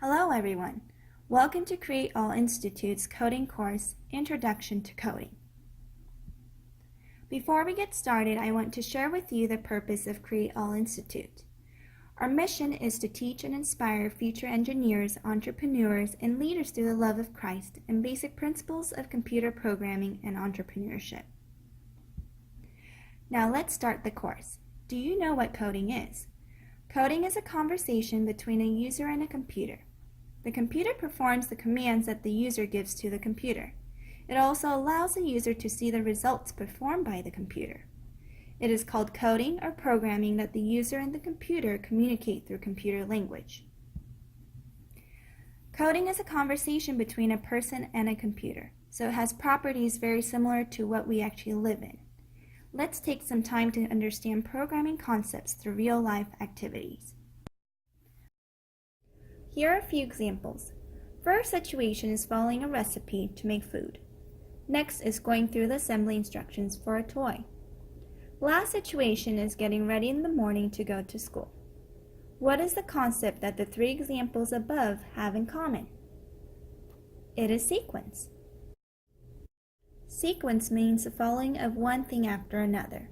Hello everyone. Welcome to KreateAll Institute's coding course, Introduction to Coding. Before we get started, I want to share with you the purpose of KreateAll Institute. Our mission is to teach and inspire future engineers, entrepreneurs, and leaders through the love of Christ and basic principles of computer programming and entrepreneurship. Now let's start the course. Do you know what coding is? Coding is a conversation between a user and a computer. The computer performs the commands that the user gives to the computer. It also allows the user to see the results performed by the computer. It is called coding or programming that the user and the computer communicate through computer language. Coding is a conversation between a person and a computer, so it has properties very similar to what we actually live in. Let's take some time to understand programming concepts through real-life activities. Here are a few examples. First situation is following a recipe to make food. Next is going through the assembly instructions for a toy. Last situation is getting ready in the morning to go to school. What is the concept that the three examples above have in common? It is sequence. Sequence means the following of one thing after another.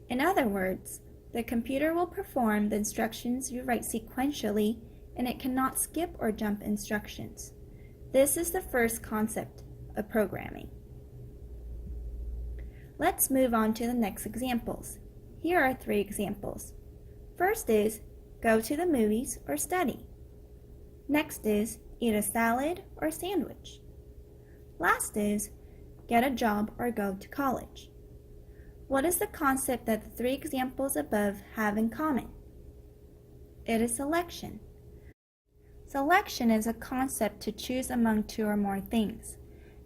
In other words, the computer will perform the instructions you write sequentially, and it cannot skip or jump instructions. This is the first concept of programming. Let's move on to the next examples. Here are three examples. First is go to the movies or study. Next is eat a salad or sandwich. Last is get a job or go to college. What is the concept that the three examples above have in common? It is selection. Selection is a concept to choose among two or more things.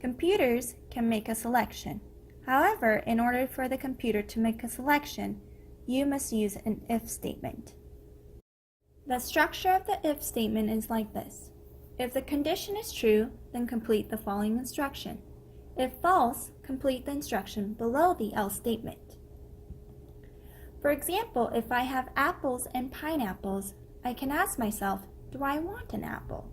Computers can make a selection. However, in order for the computer to make a selection, you must use an if statement. The structure of the if statement is like this. If the condition is true, then complete the following instruction. If false, complete the instruction below the else statement. For example, if I have apples and pineapples, I can ask myself, do I want an apple?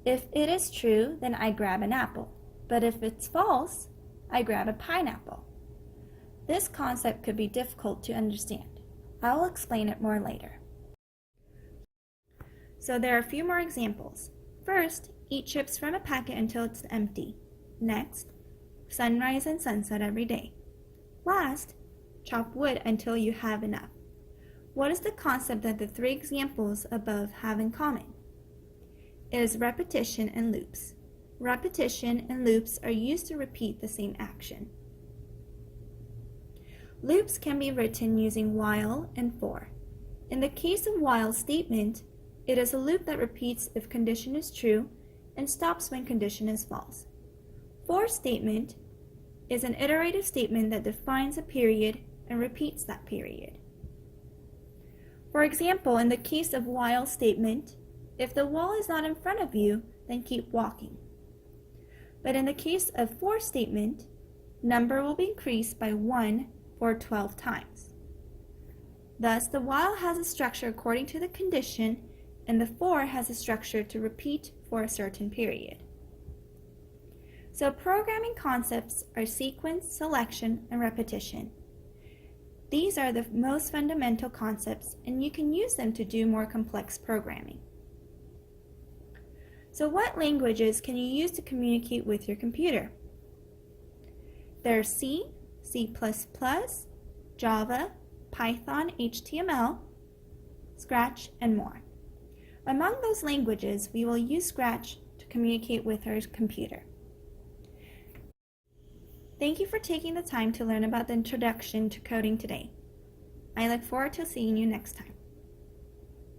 If it is true, then I grab an apple. But if it's false, I grab a pineapple. This concept could be difficult to understand. I will explain it more later. So there are a few more examples. First, eat chips from a packet until it's empty. Next, sunrise and sunset every day. Last, chop wood until you have enough. What is the concept that the three examples above have in common? It is repetition and loops. Repetition and loops are used to repeat the same action. Loops can be written using while and for. In the case of while statement, it is a loop that repeats if condition is true and stops when condition is false. For statement is an iterative statement that defines a period and repeats that period. For example, in the case of while statement, if the wall is not in front of you, then keep walking. But in the case of for statement, number will be increased by 1 for 12 times. Thus, the while has a structure according to the condition, and the for has a structure to repeat for a certain period. So programming concepts are sequence, selection, and repetition. These are the most fundamental concepts, and you can use them to do more complex programming. So what languages can you use to communicate with your computer? There are C, C++, Java, Python, HTML, Scratch, and more. Among those languages, we will use Scratch to communicate with our computer. Thank you for taking the time to learn about the introduction to coding today. I look forward to seeing you next time.